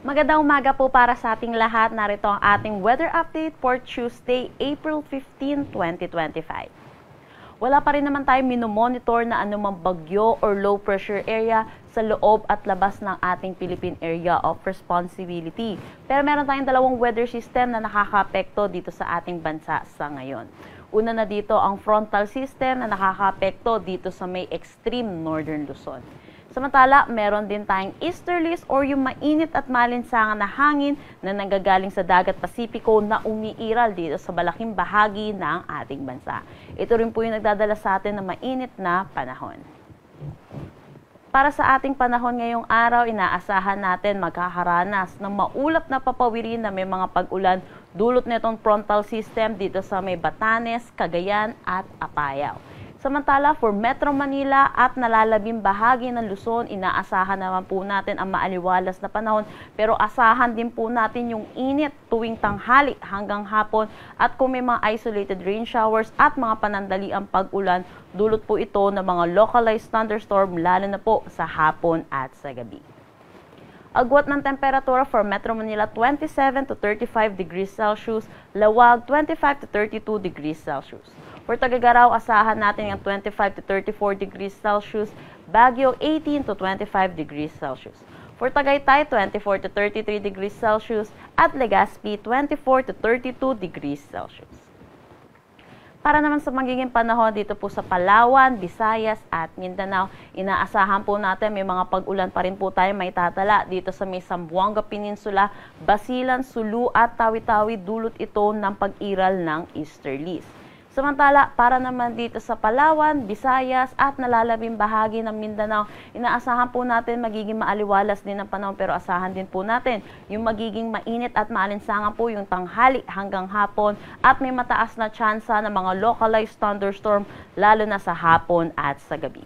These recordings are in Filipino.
Magandang umaga po para sa ating lahat. Narito ang ating weather update for Tuesday, April 15, 2025. Wala pa rin naman tayong minomonitor na anumang bagyo or low pressure area sa loob at labas ng ating Philippine Area of Responsibility. Pero meron tayong dalawang weather system na nakakaapekto dito sa ating bansa sa ngayon. Una na dito ang frontal system na nakakaapekto dito sa may extreme northern Luzon. Samantala, meron din tayong easterlies or yung mainit at malinsangan na hangin na nanggagaling sa dagat Pasipiko na umiiral dito sa malaking bahagi ng ating bansa. Ito rin po yung nagdadala sa atin ng mainit na panahon. Para sa ating panahon ngayong araw, inaasahan natin magkakaranas ng maulap na papawirin na may mga pag-ulan dulot nitong frontal system dito sa may Batanes, Cagayan at Apayao. Samantala, for Metro Manila at nalalabing bahagi ng Luzon, inaasahan naman po natin ang maaliwalas na panahon, pero asahan din po natin yung init tuwing tanghali hanggang hapon at kung may mga isolated rain showers at mga panandaliang pag-ulan, dulot po ito ng mga localized thunderstorm lalo na po sa hapon at sa gabi. Agwat ng temperatura for Metro Manila 27 to 35 degrees Celsius, Lawag 25 to 32 degrees Celsius. For Tagagaraw, asahan natin yung 25 to 34 degrees Celsius, Baguio 18 to 25 degrees Celsius. For Tagaytay, 24 to 33 degrees Celsius at Legazpi 24 to 32 degrees Celsius. Para naman sa magiging panahon dito po sa Palawan, Visayas at Mindanao, inaasahan po natin may mga pag-ulan pa rin po tayo may tatala dito sa may Zamboanga Peninsula, Basilan, Sulu at Tawi-Tawi, dulot ito ng pag-iral ng easterlies. Samantala, para naman dito sa Palawan, Visayas at nalalabing bahagi ng Mindanao, inaasahan po natin magiging maaliwalas din ang panahon pero asahan din po natin yung magiging mainit at maalinsangan po yung tanghali hanggang hapon at may mataas na tsansa ng mga localized thunderstorm lalo na sa hapon at sa gabi.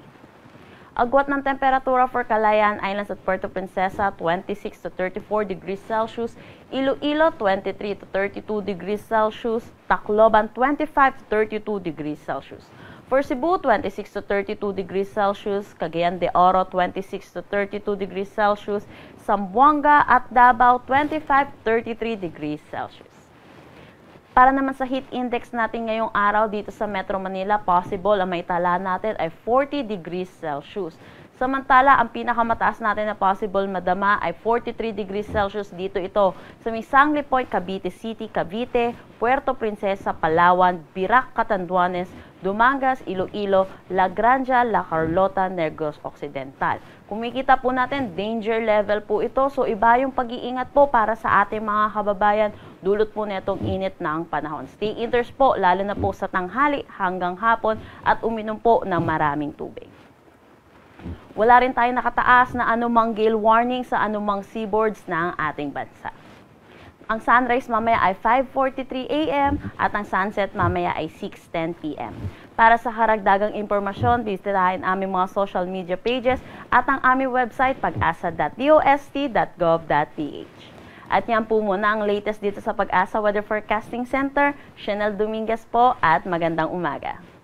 Agwat ng temperatura for Calayan Islands at Puerto Princesa, 26 to 34 degrees Celsius, Iloilo, 23 to 32 degrees Celsius, Tacloban, 25 to 32 degrees Celsius. For Cebu, 26 to 32 degrees Celsius, Cagayan de Oro, 26 to 32 degrees Celsius, Zamboanga at Davao, 25 to 33 degrees Celsius. Para naman sa heat index natin ngayong araw dito sa Metro Manila, possible ang maitala natin ay 40 degrees Celsius. Samantala, ang pinakamataas natin na possible madama ay 43 degrees Celsius dito ito sa may Sangley Point, Cavite City, Cavite, Puerto Princesa, Palawan, Birac, Catanduanes, Dumangas, Iloilo, La Granja, La Carlota, Negros Occidental. Kumikita po natin, danger level po ito. So iba yung pag-iingat po para sa ating mga kababayan. Dulot po netong init ng panahon. Stay indoors po, lalo na po sa tanghali hanggang hapon at uminom po ng maraming tubig. Wala rin tayo nakataas na anumang gale warning sa anumang seaboards ng ating bansa. Ang sunrise mamaya ay 5:43 a.m. at ang sunset mamaya ay 6:10 p.m. Para sa karagdagang impormasyon, bisitahin aming mga social media pages at ang aming website pag-asa.dost.gov.ph. At yan po muna ang latest dito sa Pag-asa Weather Forecasting Center. Chanel Dominguez po at magandang umaga.